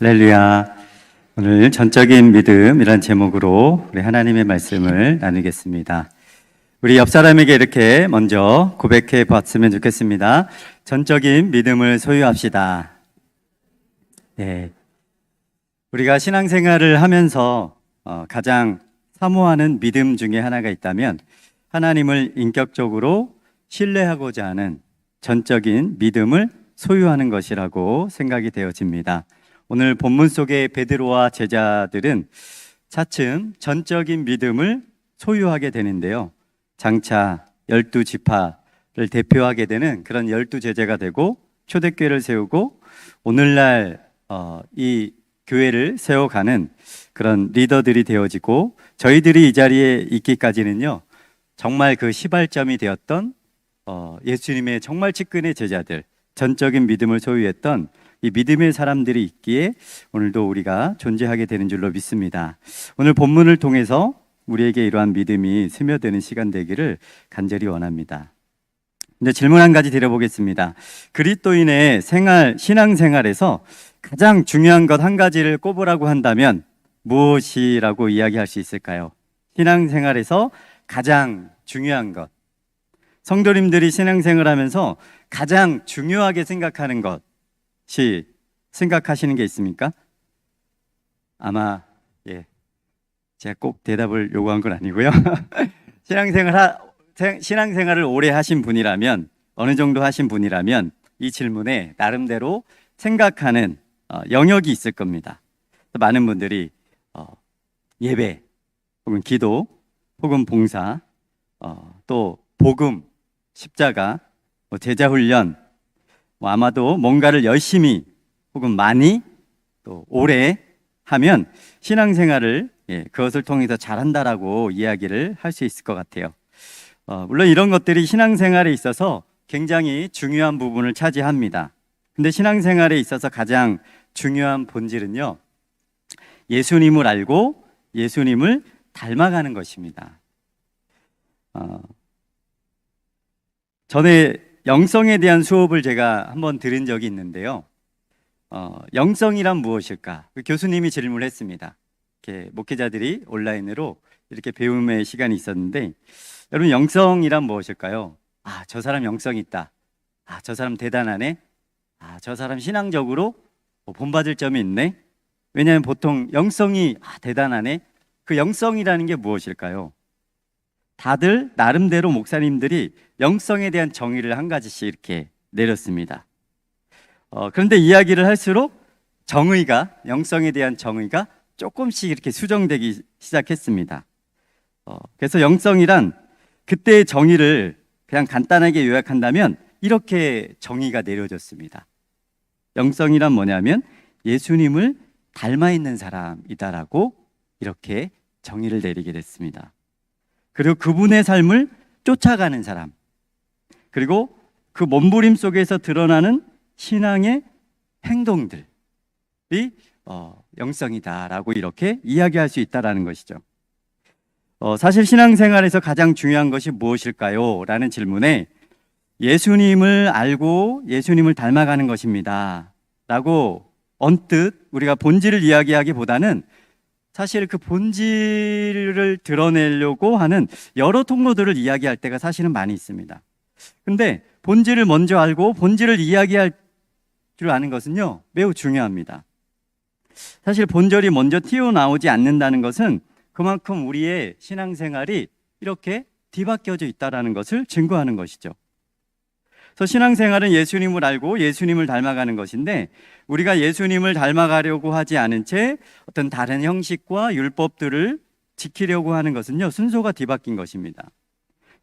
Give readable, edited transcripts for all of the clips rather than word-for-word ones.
할렐루야. 오늘 전적인 믿음이란 제목으로 우리 하나님의 말씀을 나누겠습니다. 우리 옆 사람에게 이렇게 먼저 고백해 봤으면 좋겠습니다. 전적인 믿음을 소유합시다. 네. 우리가 신앙생활을 하면서 가장 사모하는 믿음 중에 하나가 있다면 하나님을 인격적으로 신뢰하고자 하는 전적인 믿음을 소유하는 것이라고 생각이 되어집니다. 오늘 본문 속의 베드로와 제자들은 차츰 전적인 믿음을 소유하게 되는데요. 장차 12지파를 대표하게 되는 그런 12제자가 되고 초대교회를 세우고 오늘날 이 교회를 세워가는 그런 리더들이 되어지고 저희들이 이 자리에 있기까지는요, 정말 그 시발점이 되었던 예수님의 정말 측근의 제자들, 전적인 믿음을 소유했던 이 믿음의 사람들이 있기에 오늘도 우리가 존재하게 되는 줄로 믿습니다. 오늘 본문을 통해서 우리에게 이러한 믿음이 스며드는 시간 되기를 간절히 원합니다. 근데 질문 한 가지 드려보겠습니다. 그리스도인의 신앙생활에서 가장 중요한 것 한 가지를 꼽으라고 한다면 무엇이라고 이야기할 수 있을까요? 신앙생활에서 가장 중요한 것, 성도님들이 신앙생활하면서 가장 중요하게 생각하는 것 생각하시는 게 있습니까? 아마 제가 꼭 대답을 요구한 건 아니고요. 신앙생활을 오래 하신 분이라면, 어느 정도 하신 분이라면 이 질문에 나름대로 생각하는 영역이 있을 겁니다. 많은 분들이 예배 혹은 기도 혹은 봉사, 또 복음, 십자가, 제자훈련, 아마도 뭔가를 열심히 혹은 많이 또 오래 하면 신앙생활을 그것을 통해서 잘한다라고 이야기를 할 수 있을 것 같아요. 물론 이런 것들이 신앙생활에 있어서 굉장히 중요한 부분을 차지합니다. 근데 신앙생활에 있어서 가장 중요한 본질은요, 예수님을 알고 예수님을 닮아가는 것입니다. 전에 영성에 대한 수업을 제가 한번 들은 적이 있는데요. 영성이란 무엇일까? 그 교수님이 질문을 했습니다. 이렇게 목회자들이 온라인으로 이렇게 배움의 시간이 있었는데, 여러분 영성이란 무엇일까요? 저 사람 영성이 있다. 저 사람 대단하네. 저 사람 신앙적으로 본받을 점이 있네. 왜냐하면 보통 영성이 대단하네. 그 영성이라는 게 무엇일까요? 다들 나름대로 목사님들이 영성에 대한 정의를 한 가지씩 이렇게 내렸습니다. 그런데 이야기를 할수록 영성에 대한 정의가 조금씩 이렇게 수정되기 시작했습니다. 그래서 영성이란 그때의 정의를 그냥 간단하게 요약한다면 이렇게 정의가 내려졌습니다. 영성이란 뭐냐면 예수님을 닮아 있는 사람이다라고 이렇게 정의를 내리게 됐습니다. 그리고 그분의 삶을 쫓아가는 사람, 그리고 그 몸부림 속에서 드러나는 신앙의 행동들이 영성이다라고 이렇게 이야기할 수 있다라는 것이죠. 사실 신앙생활에서 가장 중요한 것이 무엇일까요? 라는 질문에 예수님을 알고 예수님을 닮아가는 것입니다 라고 언뜻 우리가 본질을 이야기하기보다는 사실 그 본질을 드러내려고 하는 여러 통로들을 이야기할 때가 사실은 많이 있습니다. 근데 본질을 먼저 알고 본질을 이야기할 줄 아는 것은요, 매우 중요합니다. 사실 본질이 먼저 튀어나오지 않는다는 것은 그만큼 우리의 신앙생활이 이렇게 뒤바뀌어져 있다는 것을 증거하는 것이죠. 그래서 신앙생활은 예수님을 알고 예수님을 닮아가는 것인데, 우리가 예수님을 닮아가려고 하지 않은 채 어떤 다른 형식과 율법들을 지키려고 하는 것은요, 순서가 뒤바뀐 것입니다.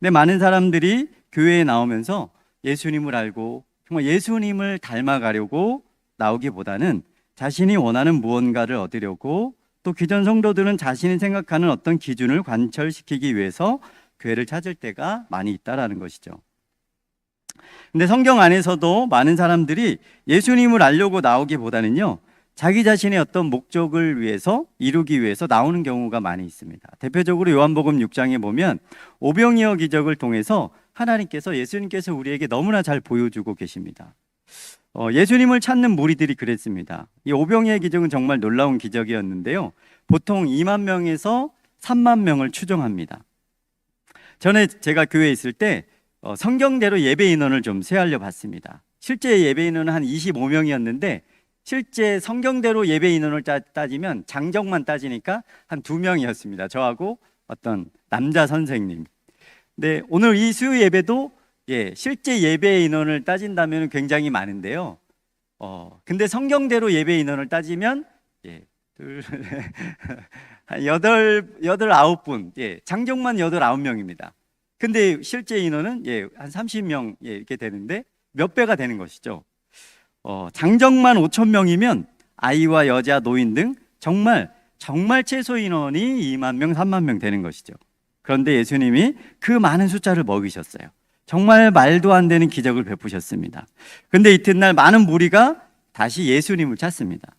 근데 많은 사람들이 교회에 나오면서 예수님을 알고 정말 예수님을 닮아가려고 나오기보다는 자신이 원하는 무언가를 얻으려고, 또 기존 성도들은 자신이 생각하는 어떤 기준을 관철시키기 위해서 교회를 찾을 때가 많이 있다라는 것이죠. 근데 성경 안에서도 많은 사람들이 예수님을 알려고 나오기보다는요, 자기 자신의 어떤 목적을 위해서 이루기 위해서 나오는 경우가 많이 있습니다. 대표적으로 요한복음 6장에 보면 오병이어 기적을 통해서 하나님께서, 예수님께서 우리에게 너무나 잘 보여주고 계십니다. 예수님을 찾는 무리들이 그랬습니다. 이 오병이의 기적은 정말 놀라운 기적이었는데요. 보통 2만 명에서 3만 명을 추정합니다. 전에 제가 교회에 있을 때 성경대로 예배 인원을 좀 세알려 봤습니다. 실제 예배 인원은 한 25명이었는데 실제 성경대로 예배 인원을 따지면 장정만 따지니까 한 2명이었습니다. 저하고 어떤 남자 선생님. 네, 오늘 이 수요 예배도 실제 예배 인원을 따진다면 굉장히 많은데요. 근데 성경대로 예배 인원을 따지면 한 9분, 장정만 9명입니다. 근데 실제 인원은 한 30명 이렇게 되는데 몇 배가 되는 것이죠. 장정만 5,000명이면 아이와 여자, 노인 등 정말 최소 인원이 2만 명, 3만 명 되는 것이죠. 그런데 예수님이 그 많은 숫자를 먹이셨어요. 정말 말도 안 되는 기적을 베푸셨습니다. 그런데 이튿날 많은 무리가 다시 예수님을 찾습니다.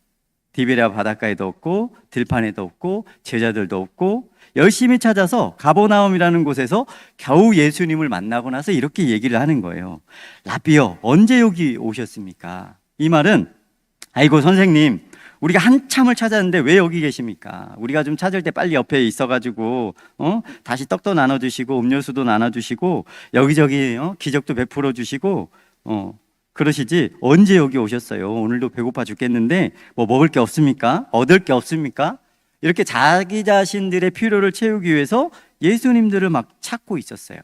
디베랴 바닷가에도 없고 들판에도 없고 제자들도 없고 열심히 찾아서 가버나움이라는 곳에서 겨우 예수님을 만나고 나서 이렇게 얘기를 하는 거예요. 라비여, 언제 여기 오셨습니까? 이 말은 아이고 선생님, 우리가 한참을 찾았는데 왜 여기 계십니까? 우리가 좀 찾을 때 빨리 옆에 있어가지고 다시 떡도 나눠주시고 음료수도 나눠주시고 여기저기 기적도 베풀어 주시고 그러시지 언제 여기 오셨어요? 오늘도 배고파 죽겠는데 뭐 먹을 게 없습니까? 얻을 게 없습니까? 이렇게 자기 자신들의 필요를 채우기 위해서 예수님들을 막 찾고 있었어요.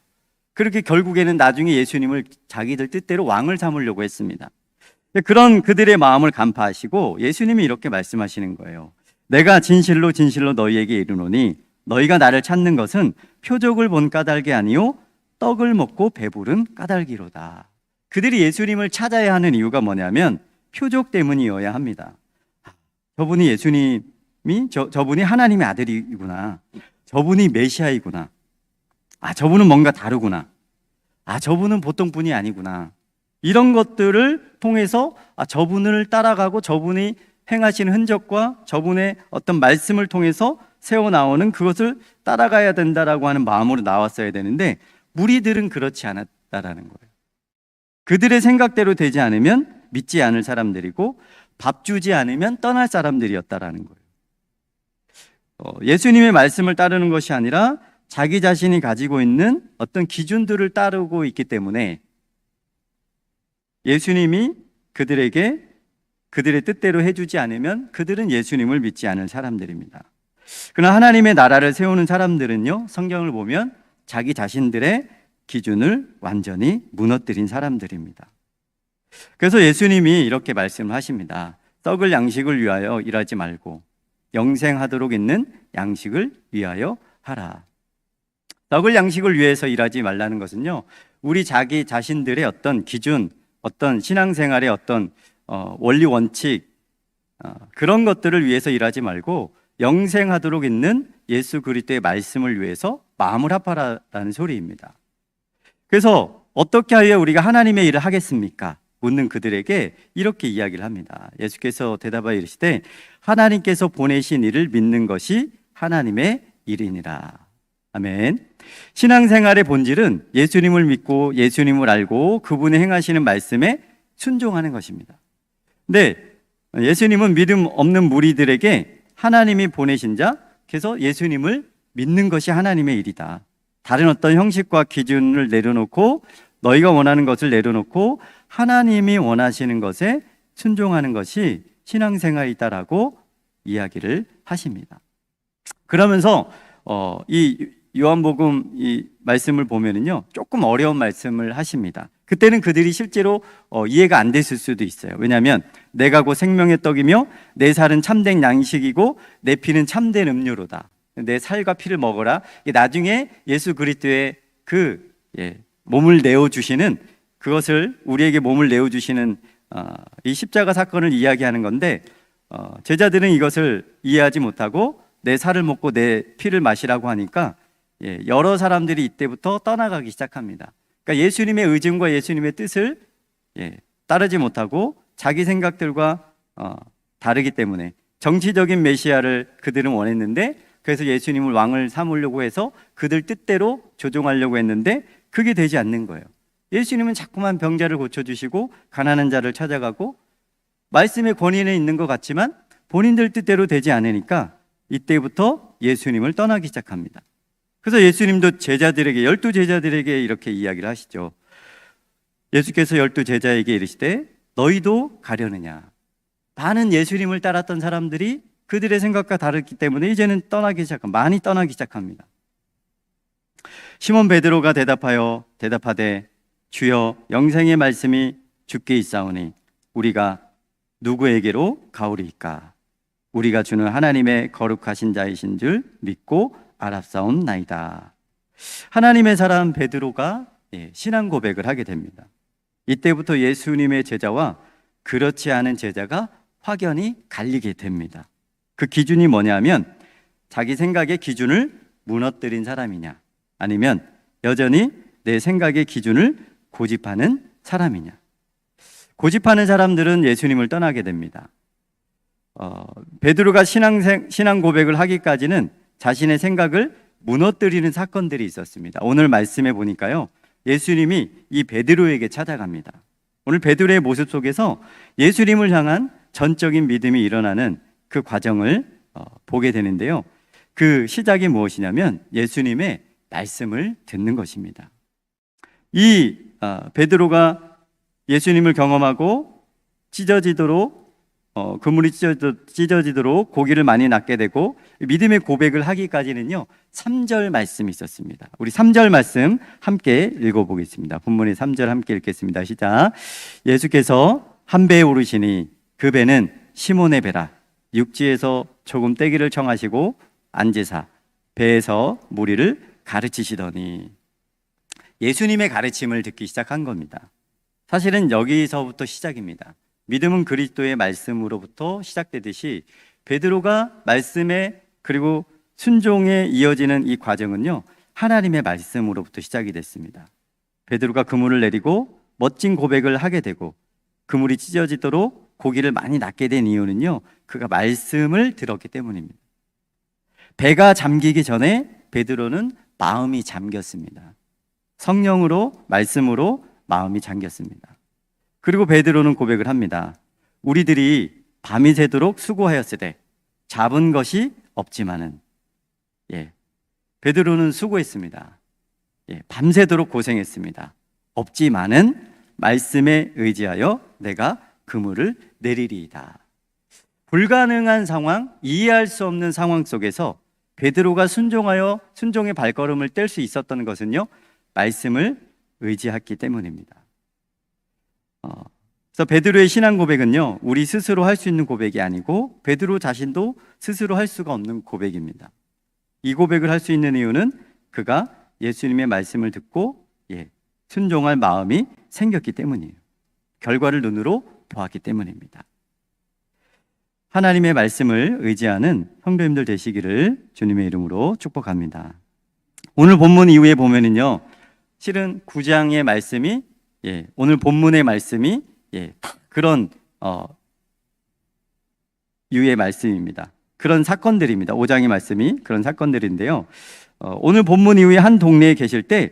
그렇게 결국에는 나중에 예수님을 자기들 뜻대로 왕을 삼으려고 했습니다. 그런 그들의 마음을 간파하시고 예수님이 이렇게 말씀하시는 거예요. 내가 진실로 진실로 너희에게 이르노니 너희가 나를 찾는 것은 표적을 본 까닭이 아니요 떡을 먹고 배부른 까닭이로다. 그들이 예수님을 찾아야 하는 이유가 뭐냐면 표적 때문이어야 합니다. 저분이 예수님이 저분이 하나님의 아들이구나. 저분이 메시아이구나. 저분은 뭔가 다르구나. 저분은 보통 분이 아니구나. 이런 것들을 통해서 저분을 따라가고 저분이 행하신 흔적과 저분의 어떤 말씀을 통해서 새어나오는 그것을 따라가야 된다라고 하는 마음으로 나왔어야 되는데 무리들은 그렇지 않았다라는 거예요. 그들의 생각대로 되지 않으면 믿지 않을 사람들이고 밥 주지 않으면 떠날 사람들이었다라는 거예요. 예수님의 말씀을 따르는 것이 아니라 자기 자신이 가지고 있는 어떤 기준들을 따르고 있기 때문에 예수님이 그들에게 그들의 뜻대로 해주지 않으면 그들은 예수님을 믿지 않을 사람들입니다. 그러나 하나님의 나라를 세우는 사람들은요, 성경을 보면 자기 자신들의 기준을 완전히 무너뜨린 사람들입니다. 그래서 예수님이 이렇게 말씀을 하십니다. 썩을 양식을 위하여 일하지 말고 영생하도록 있는 양식을 위하여 하라. 썩을 양식을 위해서 일하지 말라는 것은요, 우리 자기 자신들의 어떤 기준, 어떤 신앙생활의 어떤 원리 원칙 그런 것들을 위해서 일하지 말고 영생하도록 있는 예수 그리스도의 말씀을 위해서 마음을 합하라는 소리입니다. 그래서 어떻게 하여 우리가 하나님의 일을 하겠습니까? 묻는 그들에게 이렇게 이야기를 합니다. 예수께서 대답하여 이르시되 하나님께서 보내신 이를 믿는 것이 하나님의 일이니라. 아멘. 신앙생활의 본질은 예수님을 믿고 예수님을 알고 그분이 행하시는 말씀에 순종하는 것입니다. 근데 예수님은 믿음 없는 무리들에게 하나님이 보내신 자, 그래서 예수님을 믿는 것이 하나님의 일이다. 다른 어떤 형식과 기준을 내려놓고 너희가 원하는 것을 내려놓고 하나님이 원하시는 것에 순종하는 것이 신앙생활이다라고 이야기를 하십니다. 그러면서 이 요한복음 이 말씀을 보면은요, 조금 어려운 말씀을 하십니다. 그때는 그들이 실제로 이해가 안 됐을 수도 있어요. 왜냐하면 내가 곧 생명의 떡이며 내 살은 참된 양식이고 내 피는 참된 음료로다. 내 살과 피를 먹어라. 나중에 예수 그리스도의 그 몸을 내어주시는 그것을 우리에게 몸을 내어주시는 이 십자가 사건을 이야기하는 건데 제자들은 이것을 이해하지 못하고 내 살을 먹고 내 피를 마시라고 하니까 여러 사람들이 이때부터 떠나가기 시작합니다. 그러니까 예수님의 의중과 예수님의 뜻을 따르지 못하고 자기 생각들과 다르기 때문에 정치적인 메시아를 그들은 원했는데 그래서 예수님을 왕을 삼으려고 해서 그들 뜻대로 조종하려고 했는데 그게 되지 않는 거예요. 예수님은 자꾸만 병자를 고쳐주시고 가난한 자를 찾아가고 말씀의 권위는 있는 것 같지만 본인들 뜻대로 되지 않으니까 이때부터 예수님을 떠나기 시작합니다. 그래서 예수님도 제자들에게, 12제자들에게 이렇게 이야기를 하시죠. 예수께서 12제자에게 이르시되 너희도 가려느냐. 많은 예수님을 따랐던 사람들이 그들의 생각과 다르기 때문에 이제는 많이 떠나기 시작합니다. 시몬 베드로가 대답하되 주여 영생의 말씀이 주께 있사오니 우리가 누구에게로 가오리이까? 우리가 주는 하나님의 거룩하신 자이신 줄 믿고 알았사옵나이다. 하나님의 사람 베드로가 신앙 고백을 하게 됩니다. 이때부터 예수님의 제자와 그렇지 않은 제자가 확연히 갈리게 됩니다. 그 기준이 뭐냐면 자기 생각의 기준을 무너뜨린 사람이냐, 아니면 여전히 내 생각의 기준을 고집하는 사람이냐. 고집하는 사람들은 예수님을 떠나게 됩니다. 베드로가 신앙 고백을 하기까지는 자신의 생각을 무너뜨리는 사건들이 있었습니다. 오늘 말씀해 보니까요, 예수님이 이 베드로에게 찾아갑니다. 오늘 베드로의 모습 속에서 예수님을 향한 전적인 믿음이 일어나는 그 과정을 보게 되는데요. 그 시작이 무엇이냐면 예수님의 말씀을 듣는 것입니다. 이 베드로가 예수님을 경험하고 그물이 찢어지도록 고기를 많이 낚게 되고 믿음의 고백을 하기까지는요 3절 말씀이 있었습니다. 우리 3절 말씀 함께 읽어보겠습니다. 본문의 3절 함께 읽겠습니다. 시작. 예수께서 한 배에 오르시니 그 배는 시몬의 배라. 육지에서 조금 떼기를 청하시고 앉으사 배에서 무리를 가르치시더니. 예수님의 가르침을 듣기 시작한 겁니다. 사실은 여기서부터 시작입니다. 믿음은 그리스도의 말씀으로부터 시작되듯이 베드로가 말씀에 그리고 순종에 이어지는 이 과정은요 하나님의 말씀으로부터 시작이 됐습니다. 베드로가 그물을 내리고 멋진 고백을 하게 되고 그물이 찢어지도록 고기를 많이 낚게 된 이유는요 그가 말씀을 들었기 때문입니다. 배가 잠기기 전에 베드로는 마음이 잠겼습니다. 성령으로, 말씀으로 마음이 잠겼습니다. 그리고 베드로는 고백을 합니다. 우리들이 밤이 새도록 수고하였으되 잡은 것이 없지만은. 베드로는 수고했습니다. 밤새도록 고생했습니다. 없지만은 말씀에 의지하여 내가 그물을 내리리이다. 불가능한 상황, 이해할 수 없는 상황 속에서 베드로가 순종의 발걸음을 뗄 수 있었던 것은요 말씀을 의지했기 때문입니다. 그래서 베드로의 신앙 고백은요 우리 스스로 할 수 있는 고백이 아니고 베드로 자신도 스스로 할 수가 없는 고백입니다. 이 고백을 할 수 있는 이유는 그가 예수님의 말씀을 듣고 순종할 마음이 생겼기 때문이에요. 결과를 눈으로 보았기 때문입니다. 하나님의 말씀을 의지하는 성도님들 되시기를 주님의 이름으로 축복합니다. 오늘 본문 이후에 보면은요 실은 9장의 말씀이 오늘 본문의 말씀이 그런 유의 말씀입니다. 그런 사건들입니다. 5장의 말씀이 그런 사건들인데요. 오늘 본문 이후에 한 동네에 계실 때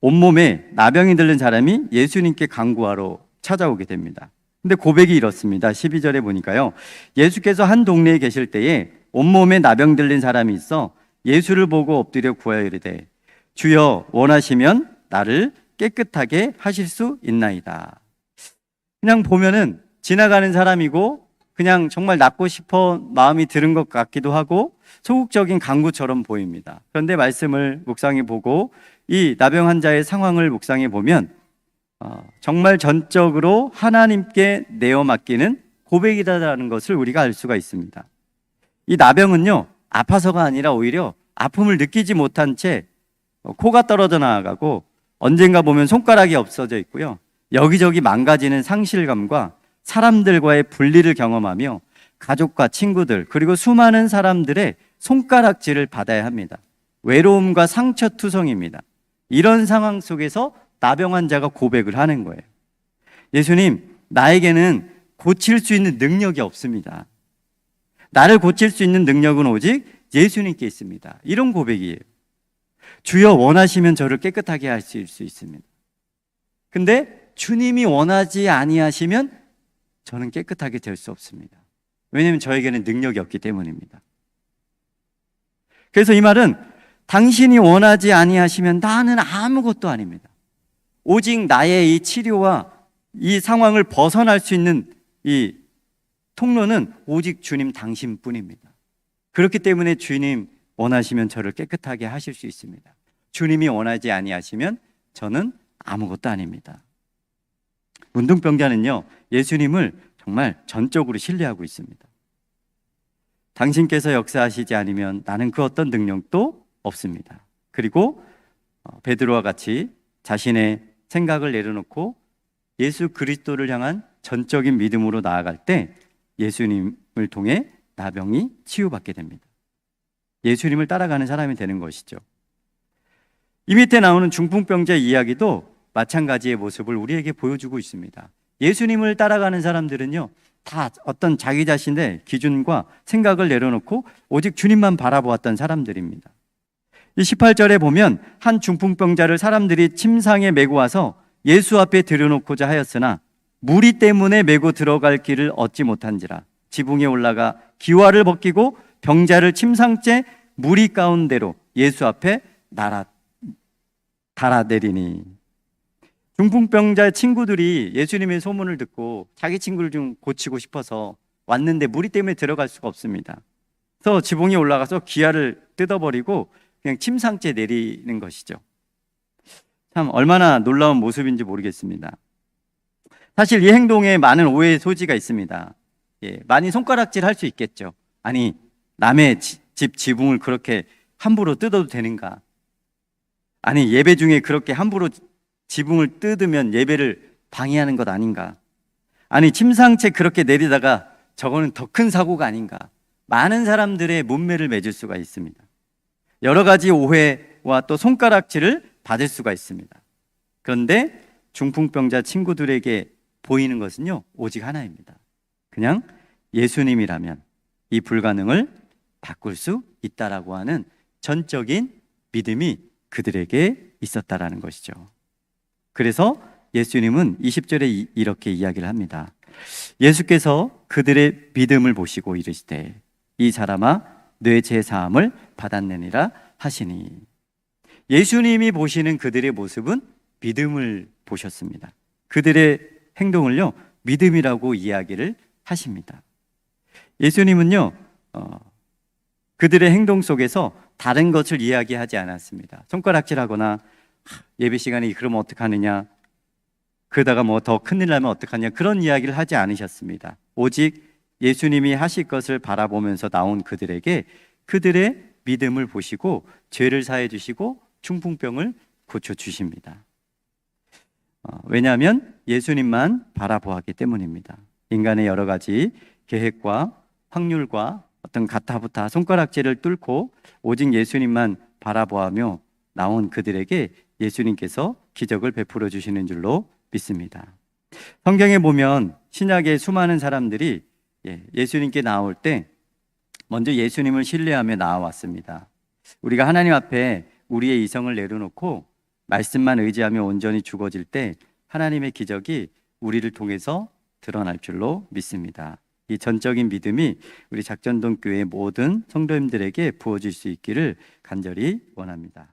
온몸에 나병이 들린 사람이 예수님께 간구하러 찾아오게 됩니다. 근데 고백이 이렇습니다. 12절에 보니까요. 예수께서 한 동네에 계실 때에 온몸에 나병 들린 사람이 있어 예수를 보고 엎드려 구하여 이르되 주여 원하시면 나를 깨끗하게 하실 수 있나이다. 그냥 보면은 지나가는 사람이고 그냥 정말 낫고 싶어 마음이 드는 것 같기도 하고 소극적인 간구처럼 보입니다. 그런데 말씀을 묵상해 보고 이 나병 환자의 상황을 묵상해 보면 정말 전적으로 하나님께 내어 맡기는 고백이다라는 것을 우리가 알 수가 있습니다. 이 나병은요 아파서가 아니라 오히려 아픔을 느끼지 못한 채 코가 떨어져 나가고 언젠가 보면 손가락이 없어져 있고요 여기저기 망가지는 상실감과 사람들과의 분리를 경험하며 가족과 친구들 그리고 수많은 사람들의 손가락질을 받아야 합니다. 외로움과 상처투성입니다. 이런 상황 속에서 나병 환자가 고백을 하는 거예요. 예수님, 나에게는 고칠 수 있는 능력이 없습니다. 나를 고칠 수 있는 능력은 오직 예수님께 있습니다. 이런 고백이에요. 주여 원하시면 저를 깨끗하게 하실 수 있습니다. 근데 주님이 원하지 아니하시면 저는 깨끗하게 될 수 없습니다. 왜냐하면 저에게는 능력이 없기 때문입니다. 그래서 이 말은 당신이 원하지 아니하시면 나는 아무것도 아닙니다. 오직 나의 이 치료와 이 상황을 벗어날 수 있는 이 통로는 오직 주님 당신뿐입니다. 그렇기 때문에 주님 원하시면 저를 깨끗하게 하실 수 있습니다. 주님이 원하지 아니하시면 저는 아무것도 아닙니다. 문둥병자는요, 예수님을 정말 전적으로 신뢰하고 있습니다. 당신께서 역사하시지 않으면 나는 그 어떤 능력도 없습니다. 그리고 베드로와 같이 자신의 생각을 내려놓고 예수 그리스도를 향한 전적인 믿음으로 나아갈 때 예수님을 통해 나병이 치유받게 됩니다. 예수님을 따라가는 사람이 되는 것이죠. 이 밑에 나오는 중풍병자의 이야기도 마찬가지의 모습을 우리에게 보여주고 있습니다. 예수님을 따라가는 사람들은요, 다 어떤 자기 자신의 기준과 생각을 내려놓고 오직 주님만 바라보았던 사람들입니다. 이 18절에 보면 한 중풍병자를 사람들이 침상에 메고 와서 예수 앞에 들여놓고자 하였으나 무리 때문에 메고 들어갈 길을 얻지 못한지라 지붕에 올라가 기와를 벗기고 병자를 침상째 무리 가운데로 예수 앞에 달아내리니. 중풍병자의 친구들이 예수님의 소문을 듣고 자기 친구를 좀 고치고 싶어서 왔는데 무리 때문에 들어갈 수가 없습니다. 그래서 지붕에 올라가서 기와를 뜯어버리고 그냥 침상째 내리는 것이죠. 참 얼마나 놀라운 모습인지 모르겠습니다. 사실 이 행동에 많은 오해의 소지가 있습니다. 많이 손가락질 할 수 있겠죠. 아니, 남의 집 지붕을 그렇게 함부로 뜯어도 되는가? 아니, 예배 중에 그렇게 함부로 지붕을 뜯으면 예배를 방해하는 것 아닌가? 아니, 침상채 그렇게 내리다가 저거는 더 큰 사고가 아닌가? 많은 사람들의 문매를 맺을 수가 있습니다. 여러 가지 오해와 또 손가락질을 받을 수가 있습니다. 그런데 중풍병자 친구들에게 보이는 것은요, 오직 하나입니다. 그냥 예수님이라면 이 불가능을 바꿀 수 있다라고 하는 전적인 믿음이 그들에게 있었다라는 것이죠. 그래서 예수님은 20절에 이렇게 이야기를 합니다. 예수께서 그들의 믿음을 보시고 이르시되 이 사람아 내 죄 사함을 받았느니라 하시니. 예수님이 보시는 그들의 모습은 믿음을 보셨습니다. 그들의 행동을요, 믿음이라고 이야기를 하십니다. 예수님은요, 그들의 행동 속에서 다른 것을 이야기하지 않았습니다. 손가락질하거나 예배 시간에 그러면 어떡하느냐, 그러다가 뭐 더 큰일 나면 어떡하냐, 그런 이야기를 하지 않으셨습니다. 오직 예수님이 하실 것을 바라보면서 나온 그들에게 그들의 믿음을 보시고 죄를 사해 주시고 중풍병을 고쳐주십니다. 왜냐하면 예수님만 바라보았기 때문입니다. 인간의 여러 가지 계획과 확률과 어떤 가타부타 손가락질을 뚫고 오직 예수님만 바라보아며 나온 그들에게 예수님께서 기적을 베풀어 주시는 줄로 믿습니다. 성경에 보면 신약의 수많은 사람들이 예수님께 나올 때 먼저 예수님을 신뢰하며 나와왔습니다. 우리가 하나님 앞에 우리의 이성을 내려놓고 말씀만 의지하며 온전히 죽어질 때 하나님의 기적이 우리를 통해서 드러날 줄로 믿습니다. 이 전적인 믿음이 우리 작전동 교회 모든 성도님들에게 부어질 수 있기를 간절히 원합니다.